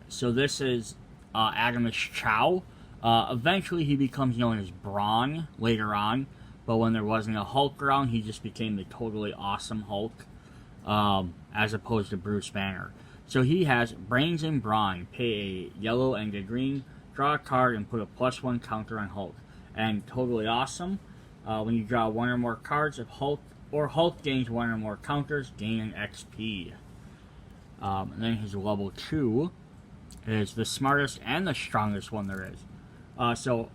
So this is Adamus Chow. Eventually he becomes known as Brawn later on, but when there wasn't a Hulk around, he just became the totally awesome Hulk, as opposed to Bruce Banner. So he has Brains and Brawn. Pay a yellow and a green, draw a card, and put a +1 counter on Hulk. And totally awesome, when you draw one or more cards of Hulk, or Hulk gains one or more counters, gain an XP. And then his level 2 is the smartest and the strongest one there is. So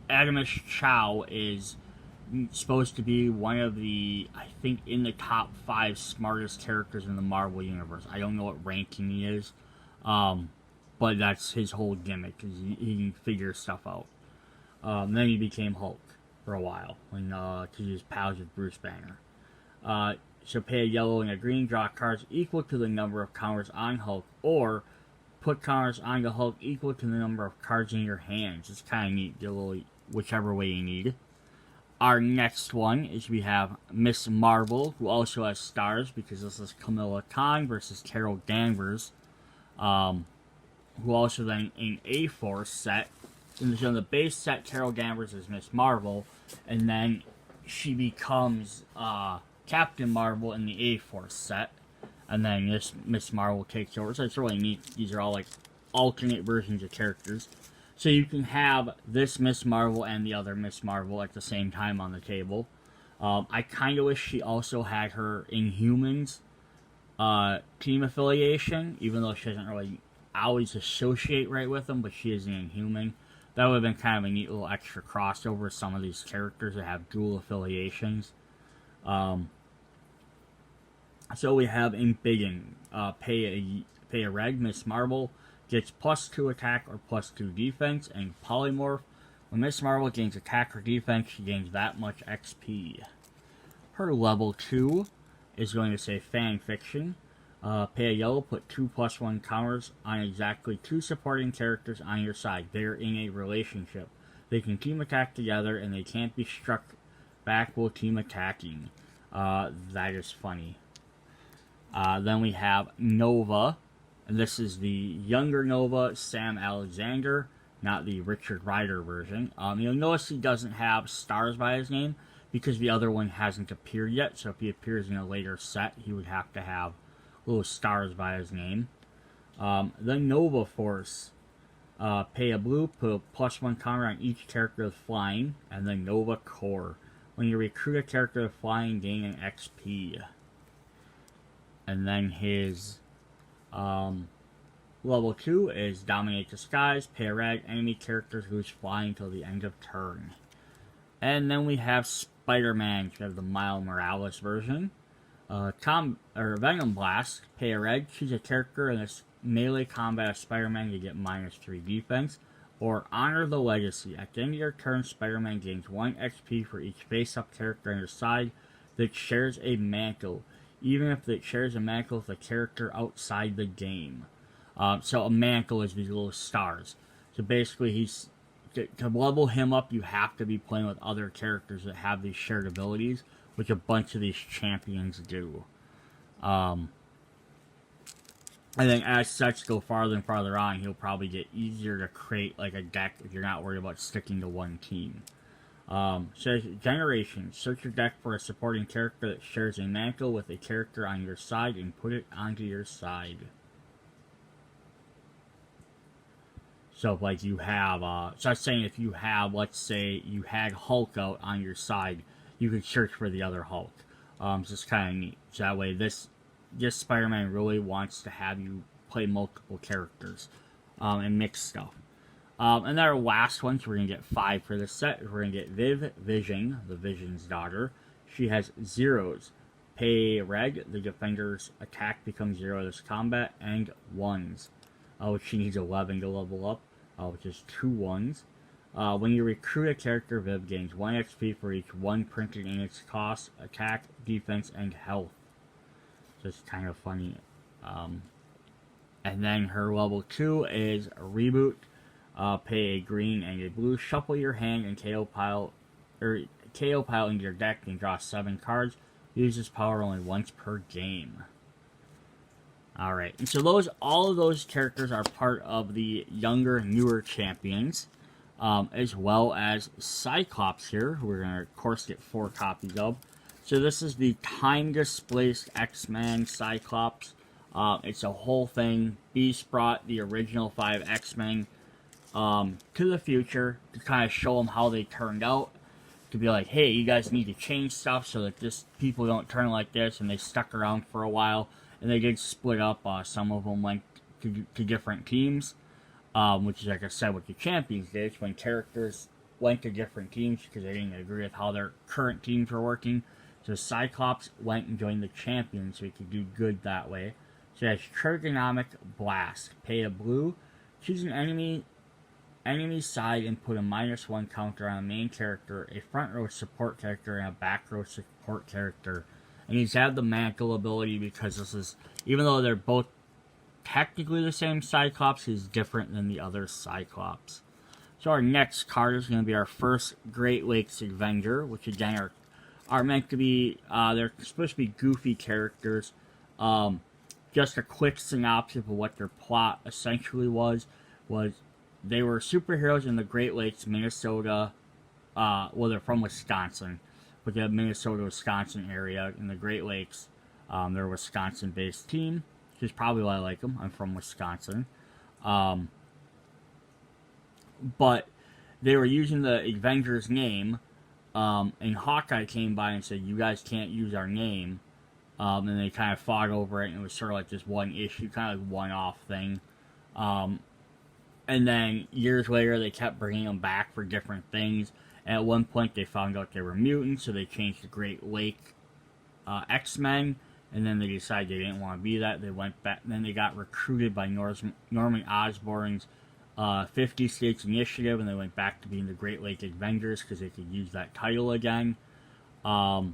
Adamus Chow is supposed to be one of the, I think, in the top 5 smartest characters in the Marvel Universe. I don't know what ranking he is, but that's his whole gimmick, is he can figure stuff out. Then he became Hulk for a while, when he was pals with Bruce Banner. So pay a yellow and a green, draw cards equal to the number of counters on Hulk, or put counters on the Hulk equal to the number of cards in your hands. It's kind of neat, get a little whichever way you need. Our next one is we have Miss Marvel, who also has stars, because this is Kamala Khan versus Carol Danvers, who also then in A-Force set. In the base set, Carol Danvers is Miss Marvel, and then she becomes Captain Marvel in the A-Force set, and then this Miss Marvel takes over. So it's really neat. These are all like alternate versions of characters. So you can have this Miss Marvel and the other Miss Marvel at the same time on the table. I kind of wish she also had her Inhumans team affiliation, even though she doesn't really always associate right with them, but she is an Inhuman. That would have been kind of a neat little extra crossover with some of these characters that have dual affiliations. So we have in Biggin, pay a red, Miss Marvel gets +2 attack or +2 defense, and Polymorph. When Miss Marvel gains attack or defense, she gains that much XP. Her level 2 is going to say fan fiction. Pay a yellow, put 2 +1 counters on exactly 2 supporting characters on your side. They're in a relationship. They can team attack together, and they can't be struck back while team attacking. That is funny. Then we have Nova, and this is the younger Nova, Sam Alexander, not the Richard Rider version. You'll notice he doesn't have stars by his name, because the other one hasn't appeared yet, so if he appears in a later set, he would have to have little stars by his name. The Nova Force. Pay a blue, put a +1 counter on each character with flying, and the Nova Core. When you recruit a character with flying, gain an XP. And then his level 2 is Dominate the Skies. Pay a red, enemy character who's flying till the end of turn. And then we have Spider-Man. We have the Miles Morales version. Venom Blast. Pay a red, choose a character in this melee combat of Spider-Man to get -3 defense. Or Honor the Legacy. At the end of your turn, Spider-Man gains 1 XP for each face-up character on your side that shares a mantle, even if it shares a mantle with a character outside the game. So a mantle is these little stars. So basically, to level him up, you have to be playing with other characters that have these shared abilities, which a bunch of these champions do. And then as such, go farther and farther on, he'll probably get easier to create like a deck if you're not worried about sticking to one team. So Generation. Search your deck for a supporting character that shares a mantle with a character on your side and put it onto your side. So like you have, so I was saying if you have, let's say you had Hulk out on your side, you could search for the other Hulk. So it's kind of neat. So that way this Spider-Man really wants to have you play multiple characters, and mix stuff. And our last one, so we're going to get 5 for this set. We're going to get Vision, the Vision's daughter. She has zeros. Pay red, the defender's attack becomes 0 this combat, and 1s. Which she needs 11 to level up, which is 2 1s. When you recruit a character, Viv gains 1 XP for each 1 printed in its cost, attack, defense, and health. So it's kind of funny. And then her level 2 is a reboot. Pay a green and a blue. Shuffle your hand and KO pile into your deck and draw 7 cards. Use this power only once per game. Alright, and so all of those characters are part of the younger, newer champions. As well as Cyclops here, who we're going to, of course, get 4 copies of. So this is the time-displaced X-Men Cyclops. It's a whole thing. Beast brought the original 5 X-Men to the future to kind of show them how they turned out. To be like, hey, you guys need to change stuff so that people don't turn like this, and they stuck around for a while. And they did split up. Some of them went to different teams. Which is, like I said, what the champions did. It's when characters went to different teams because they didn't agree with how their current teams were working. So Cyclops went and joined the champions so he could do good that way. So it has Trigonomic Blast. Pay a blue. Choose an enemy side and put a -1 counter on a main character, a front row support character, and a back row support character. And he's had the mantle ability because this is, even though they're both technically the same Cyclops, is different than the other Cyclops. So our next card is going to be our first Great Lakes Avenger, which again are meant to be, they're supposed to be goofy characters. Just a quick synopsis of what their plot essentially was they were superheroes in the Great Lakes, Minnesota. Well, they're from Wisconsin, but the Minnesota-Wisconsin area in the Great Lakes. They're a Wisconsin-based team, which is probably why I like them. I'm from Wisconsin. But they were using the Avengers name, and Hawkeye came by and said, you guys can't use our name. And they kind of fought over it, and it was sort of like this one issue, kind of like one-off thing. And then years later, they kept bringing them back for different things. And at one point, they found out they were mutants, so they changed the Great Lake X-Men. And then they decided they didn't want to be that. They went back. Then they got recruited by Norman Osborn's 50 States Initiative, and they went back to being the Great Lake Avengers because they could use that title again. Yeah,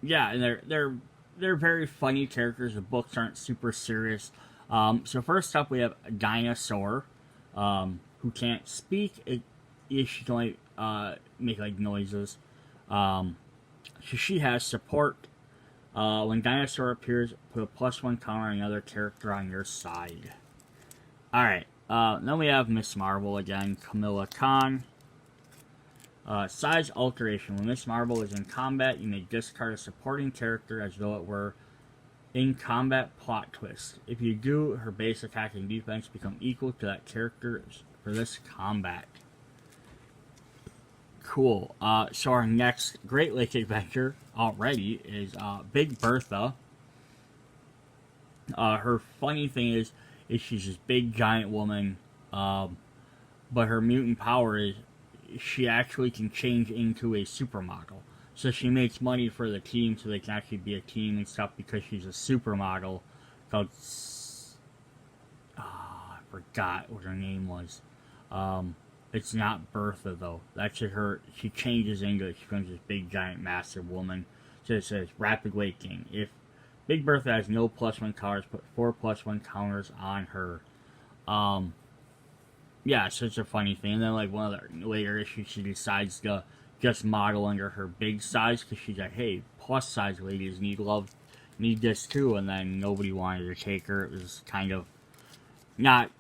and they're very funny characters. The books aren't super serious. So first up, we have a dinosaur who can't speak. She can only make like noises. So she has support. When dinosaur appears, put a +1 counter on another character on your side. Alright, then we have Miss Marvel again, Kamala Khan. Size alteration. When Miss Marvel is in combat, you may discard a supporting character as though it were in combat. Plot twist. If you do, her base attack and defense become equal to that character's for this combat. Cool. So our next Great Lake Adventure already is Big Bertha. Her funny thing is she's this big giant woman, but her mutant power is she actually can change into a supermodel. So she makes money for the team so they can actually be a team and stuff because she's a supermodel called... I forgot what her name was. It's not Bertha, though. That's her. She changes into it. She becomes this big, giant, massive woman. So it says, rapid weight gain. If Big Bertha has no +1 counters, put 4 +1 counters on her. Yeah, so it's a funny thing. And then, like, one of the later issues, she decides to just model under her big size because she's like, hey, plus size ladies need this too. And then nobody wanted to take her. It was kind of not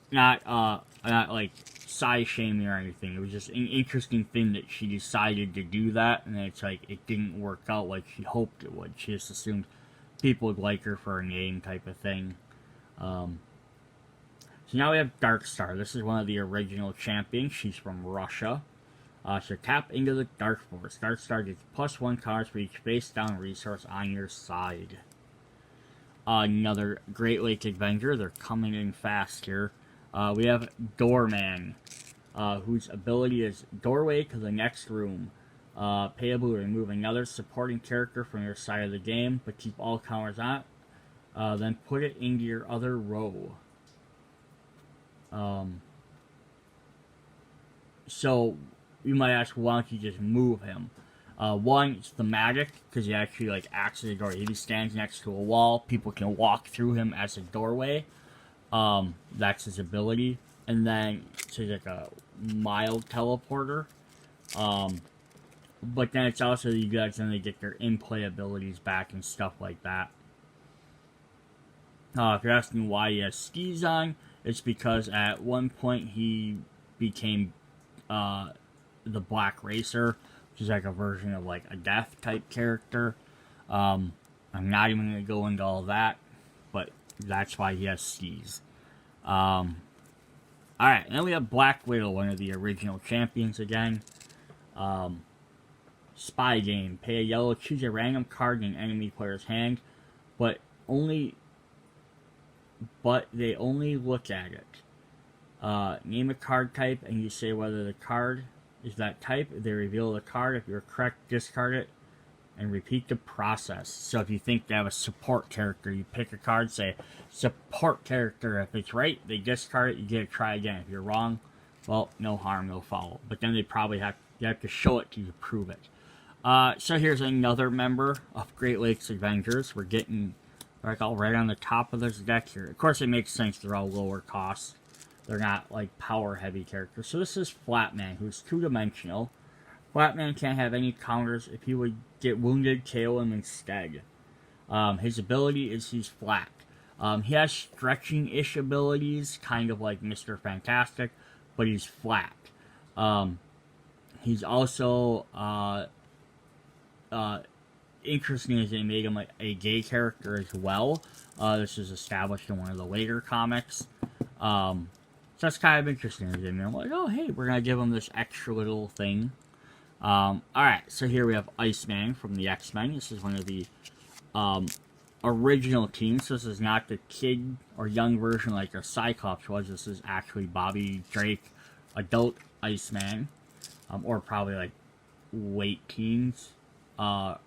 like size shaming or anything. It was just an interesting thing that she decided to do that, and then it's like it didn't work out like she hoped it would. She just assumed people would like her for her name type of thing. So now we have Darkstar. This is one of the original champions. She's from Russia. So tap into the Dark Force. Darkstar gets +1 cards for each face down resource on your side. Another Great Lake Adventure. They're coming in fast here. We have Doorman, whose ability is doorway to the next room. Payable to remove another supporting character from your side of the game, but keep all counters on it. Then put it into your other row. So you might ask, why don't you just move him? One, it's thematic, because he actually like acts as a doorway. If he stands next to a wall, people can walk through him as a doorway. That's his ability. And then so he's like a mild teleporter. But then it's also you guys then they get their in-play abilities back and stuff like that. If you're asking why he has skis on, it's because at one point he became the Black Racer, which is like a version of like a death type character. I'm not even going to go into all that, but that's why he has skis. Alright, then we have Black Widow, one of the original champions again. Spy game. Pay a yellow, choose a random card in an enemy player's hand, but they only look at it. Name a card type, and you say whether the card is that type. They reveal the card. If you're correct, discard it, and repeat the process. So if you think they have a support character, you pick a card, say, support character. If it's right, they discard it, you get to try again. If you're wrong, well, no harm, no foul. But then they probably you have to show it to you to prove it. So here's another member of Great Lakes Avengers. We're getting like all right on the top of this deck here. Of course, it makes sense. They're all lower cost. They're not like power heavy characters. So this is Flatman, who's 2-dimensional. Flatman can't have any counters. If he would get wounded, KO him instead. His ability is he's flat. He has stretching-ish abilities, kind of like Mr. Fantastic, but he's flat. He's also interesting as they made him a gay character as well. This is established in one of the later comics. So that's kind of interesting. I'm like, oh, hey, we're going to give him this extra little thing. Alright, so here we have Iceman from the X-Men. This is one of the original teams. This is not the kid or young version like a Cyclops was. This is actually Bobby Drake, adult Iceman. Or probably like late teens. Like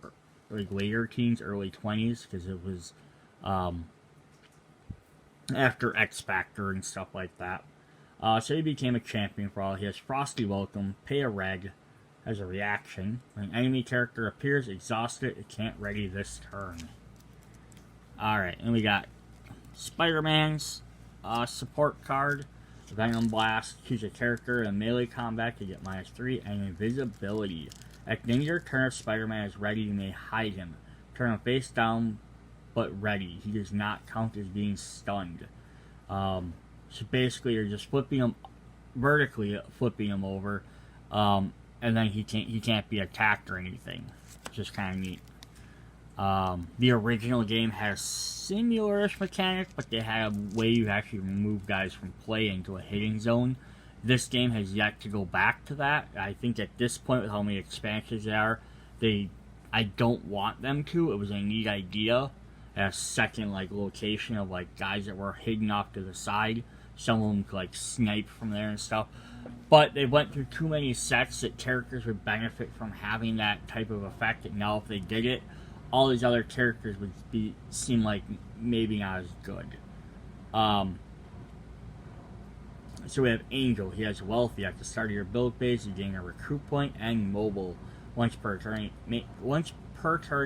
later teens, early 20s, because it was after X Factor and stuff like that. So he became a champion for all. He has Frosty Welcome, pay a reg as a reaction. When an enemy character appears exhausted, it can't ready this turn. Alright, and we got Spider-Man's support card, Venom Blast. Choose a character in melee combat to get -3, and invisibility. At the end of your turn, if Spider-Man is ready, you may hide him. Turn him face down, but ready. He does not count as being stunned. So basically, you're just flipping him, vertically flipping him over, and then he can't be attacked or anything. It's just kind of neat. The original game had a similar-ish mechanic, but they had a way you actually remove guys from play into a hitting zone. This game has yet to go back to that. I think at this point, with how many expansions there are, I don't want them to. It was a neat idea. A second location of guys that were hidden off to the side. Some of them could snipe from there and stuff. But they went through too many sets that characters would benefit from having that type of effect. And now if they did it, all these other characters would seem like maybe not as good. So we have Angel. He has wealthy. At the start of your build phase, you gain a recruit point and mobile. Once per turn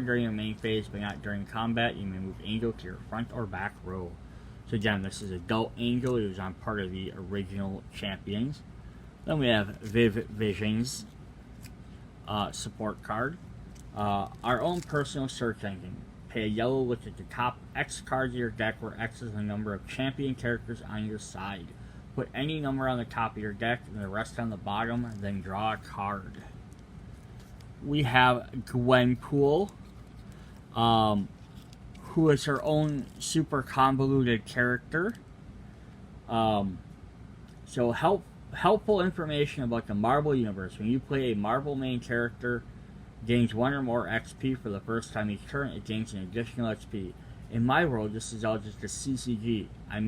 during your main phase, but not during combat, you may move Angel to your front or back row. So again, this is adult Angel. He was on part of the original champions. Then we have Vision's support card. Our own personal search engine. Pay a yellow, look at the top X cards of your deck, where X is the number of champion characters on your side. Put any number on the top of your deck and the rest on the bottom, then draw a card. We have Gwenpool, who is her own super convoluted character. So helpful information about the Marvel Universe. When you play a Marvel main character, gains 1 or more XP for the first time each turn, it gains an additional XP. In my world, this is all just a TCG. A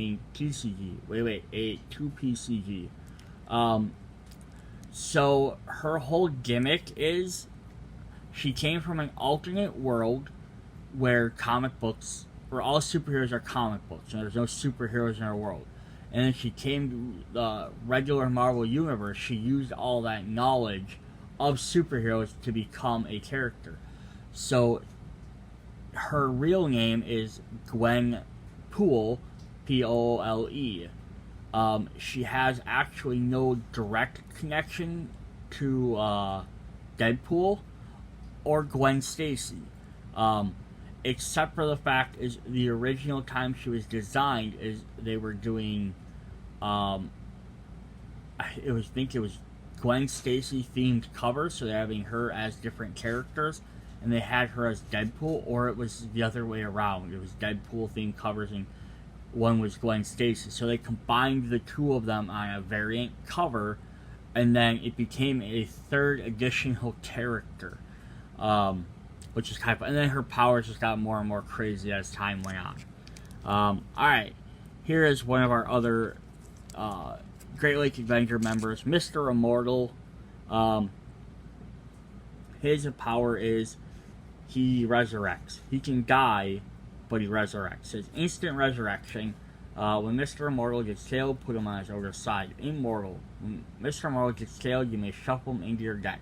2PCG. So her whole gimmick is She came from an alternate world where all superheroes are comic books, and there's no superheroes in our world. And then she came to the regular Marvel Universe. She used all that knowledge of superheroes to become a character. So her real name is Gwen Poole, Poole. She has actually no direct connection to Deadpool or Gwen Stacy. Except for the fact is the original time she was designed is they were doing I think it was Gwen Stacy themed covers, so they're having her as different characters, and they had her as Deadpool, or it was the other way around. It was Deadpool themed covers and one was Gwen Stacy. So they combined the two of them on a variant cover, and then it became a third additional character. Which is kind of, and then her powers just got more and more crazy as time went on. Alright, here is one of our other Great Lake Avenger members, Mr. Immortal. His power is he resurrects. He can die, but he resurrects. His instant resurrection, when Mr. Immortal gets killed, put him on his other side. Immortal. When Mr. Immortal gets killed, you may shuffle him into your deck.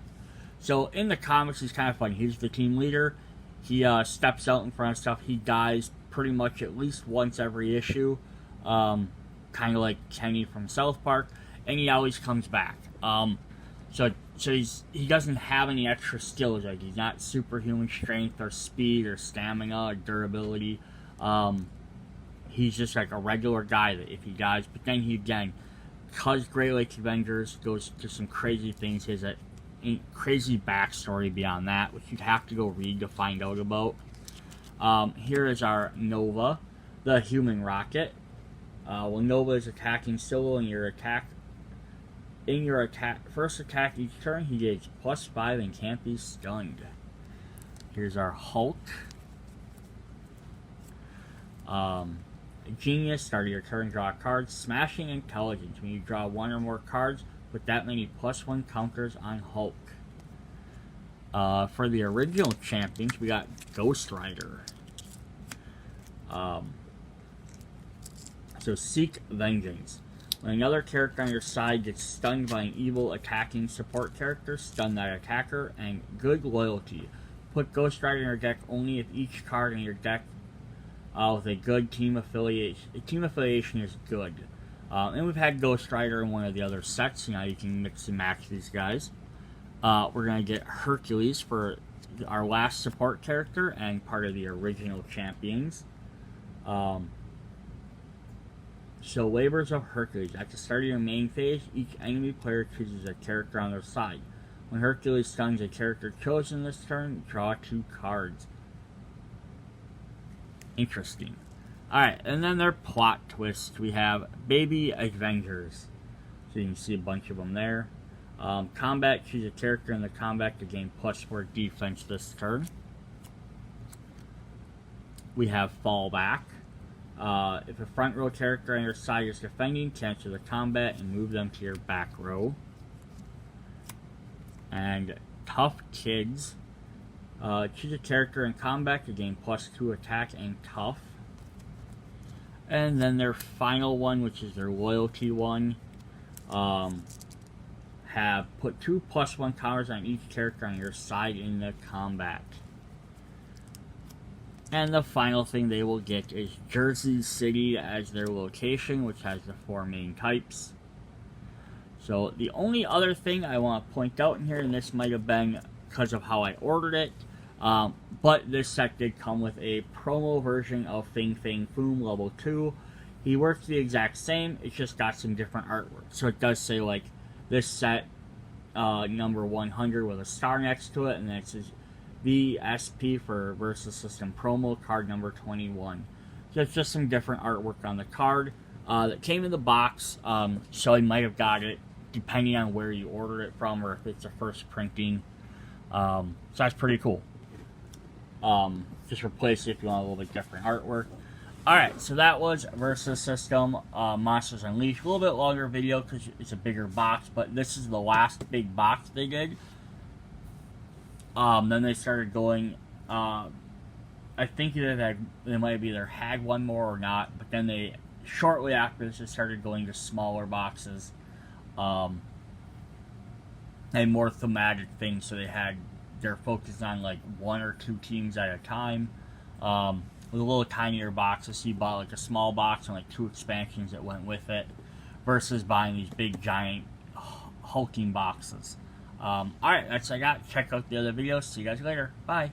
So in the comics, he's kind of funny. He's the team leader. He steps out in front of stuff. He dies pretty much at least once every issue, kind of like Kenny from South Park, and he always comes back. So he doesn't have any extra skills. Like he's not superhuman strength or speed or stamina or durability. He's just like a regular guy that if he dies, but then because Great Lakes Avengers goes to some crazy things, his crazy backstory beyond that, which you'd have to go read to find out about. Here is our Nova, the human rocket. When Nova is attacking Solo in your first attack each turn, he gets +5 and can't be stunned. Here's our Hulk. Genius, start of your turn, draw a card. Smashing Intelligence. When you draw one or more cards, put that many +1 counters on Hulk. For the original champions, we got Ghost Rider. So seek vengeance. When another character on your side gets stunned by an evil attacking support character, stun that attacker. And good loyalty. Put Ghost Rider in your deck only if each card in your deck with a good team affiliation. A team affiliation is good. And we've had Ghost Rider in one of the other sets. Now you can mix and match these guys. We're going to get Hercules for our last support character and part of the original champions. So, Labors of Hercules. At the start of your main phase, each enemy player chooses a character on their side. When Hercules stuns a character chosen this turn, draw 2 cards. Interesting. Alright, and then their plot twist. We have Baby Avengers. So you can see a bunch of them there. Combat, choose a character in the combat to gain +4 defense this turn. We have Fallback. If a front row character on your side is defending, cancel the combat and move them to your back row. And Tough Kids. Choose a character in combat to gain +2 attack and tough. And then their final one, which is their loyalty one, have put 2 +1 counters on each character on your side in the combat. And the final thing they will get is Jersey City as their location, which has the 4 main types. So the only other thing I want to point out in here, and this might have been because of how I ordered it, but this set did come with a promo version of Fing Fang Foom level 2. He works the exact same, it's just got some different artwork. So it does say like this set number 100 with a star next to it, and then it says VSP for Versus System promo card number 21. So it's just some different artwork on the card that came in the box. So you might have got it depending on where you ordered it from or if it's a first printing. So that's pretty cool. Just replace it if you want a little bit different artwork. Alright, so that was Versus System Monsters Unleashed. A little bit longer video because it's a bigger box, but this is the last big box they did. Then they started going. I think either they might have either had one more or not, but then they shortly after this just started going to smaller boxes, and more thematic things. So they're focused on like one or two teams at a time. With a little tinier boxes, so you bought like a small box and like 2 expansions that went with it, versus buying these big giant hulking boxes. Alright, that's what I got. Check out the other videos. See you guys later. Bye.